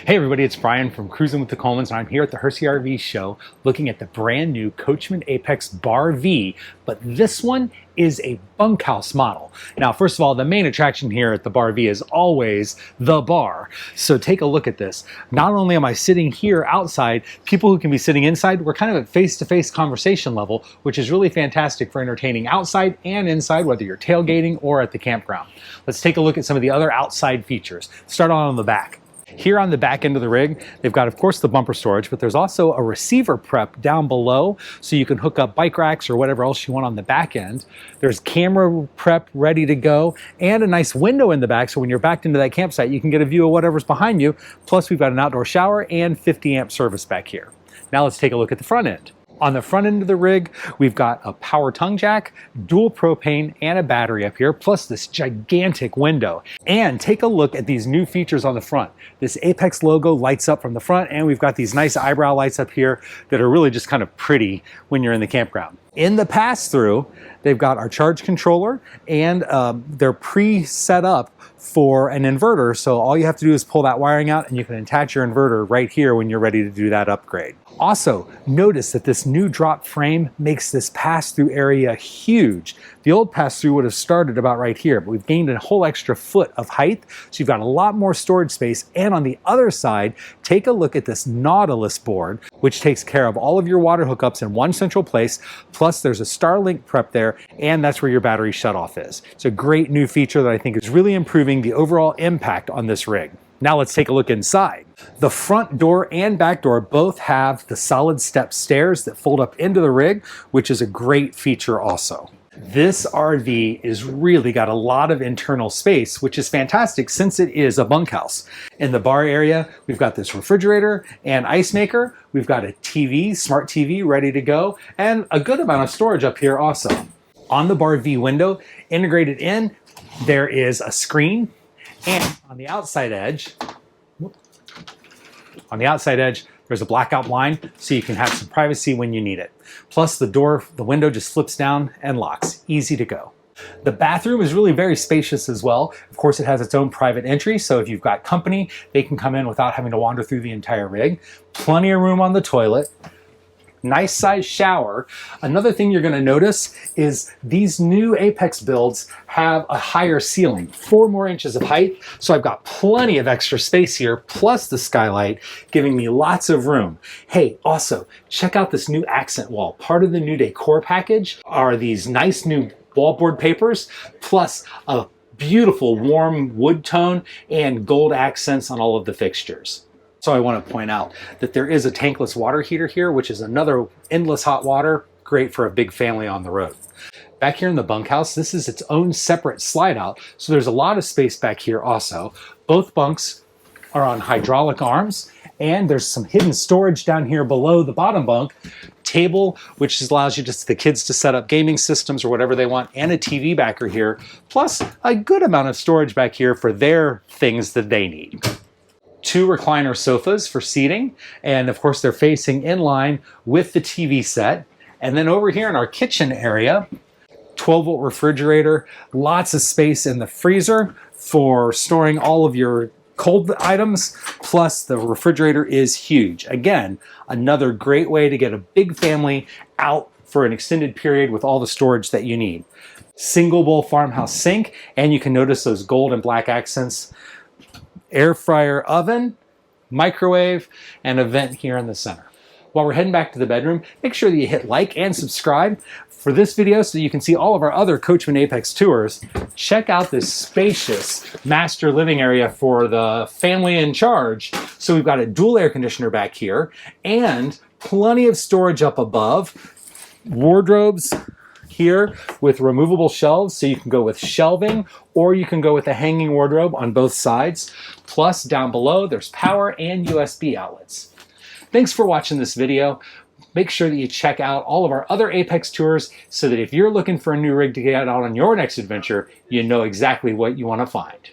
Hey everybody, it's Brian from Cruising with the Colemans, and I'm here at the Hersey RV show looking at the brand new Coachmen Apex BaRV, but this one is a bunkhouse model. Now, first of all, the main attraction here at the BaRV is always the bar. So take a look at this. Not only am I sitting here outside, people who can be sitting inside, we're kind of at face-to-face conversation level, which is really fantastic for entertaining outside and inside, whether you're tailgating or at the campground. Let's take a look at some of the other outside features. Start on the back. Here on the back end of the rig, they've got, of course, the bumper storage, but there's also a receiver prep down below, so you can hook up bike racks or whatever else you want on the back end. There's camera prep ready to go, and a nice window in the back, so when you're backed into that campsite, you can get a view of whatever's behind you. Plus, we've got an outdoor shower and 50 amp service back here. Now let's take a look at the front end. On the front end of the rig, we've got a power tongue jack, dual propane, and a battery up here, plus this gigantic window. And take a look at these new features on the front. This Apex logo lights up from the front, and we've got these nice eyebrow lights up here that are really just kind of pretty when you're in the campground. In the pass-through, they've got our charge controller, and they're pre-set up for an inverter, so all you have to do is pull that wiring out and you can attach your inverter right here when you're ready to do that upgrade. Also, notice that this new drop frame makes this pass-through area huge. The old pass-through would have started about right here, but we've gained a whole extra foot of height, so you've got a lot more storage space. And on the other side, take a look at this Nautilus board, which takes care of all of your water hookups in one central place, plus there's a Starlink Prep there, and that's where your battery shutoff is. It's a great new feature that I think is really improving the overall impact on this rig. Now let's take a look inside. The front door and back door both have the solid step stairs that fold up into the rig, which is a great feature also. This RV is really got a lot of internal space, which is fantastic since it is a bunkhouse. In the bar area, we've got this refrigerator and ice maker. We've got a TV, smart TV ready to go, and a good amount of storage up here also. On the BaRV window, integrated in, there is a screen, and on the outside edge, there's a blackout blind so you can have some privacy when you need it. Plus the window just flips down and locks. Easy to go. The bathroom is really very spacious as well. Of course, it has its own private entry, so if you've got company, they can come in without having to wander through the entire rig. Plenty of room on the toilet. Nice size shower. Another thing you're going to notice is these new Apex builds have a higher ceiling, 4 more inches of height. So I've got plenty of extra space here, plus the skylight, giving me lots of room. Hey, also check out this new accent wall. Part of the new decor package are these nice new wallboard papers, plus a beautiful warm wood tone and gold accents on all of the fixtures. So I want to point out that there is a tankless water heater here, which is another endless hot water, great for a big family on the road. Back here in the bunkhouse, this is its own separate slide out, so there's a lot of space back here also. Both bunks are on hydraulic arms, and there's some hidden storage down here below the bottom bunk. Table, which allows you just the kids to set up gaming systems or whatever they want, and a TV backer here, plus a good amount of storage back here for their things that they need. 2 recliner sofas for seating, and of course they're facing in line with the TV set. And then over here in our kitchen area, 12-volt refrigerator, lots of space in the freezer for storing all of your cold items, plus the refrigerator is huge. Again, another great way to get a big family out for an extended period with all the storage that you need. Single bowl farmhouse sink, and you can notice those gold and black accents. Air fryer oven, microwave, and a vent here in the center. While we're heading back to the bedroom, make sure that you hit like and subscribe for this video so that you can see all of our other Coachmen Apex tours. Check out this spacious master living area for the family in charge. So we've got a dual air conditioner back here and plenty of storage up above, wardrobes here with removable shelves, so you can go with shelving or you can go with a hanging wardrobe on both sides. Plus down below there's power and USB outlets. Thanks for watching this video. Make sure that you check out all of our other Apex tours so that if you're looking for a new rig to get out on your next adventure, you know exactly what you want to find.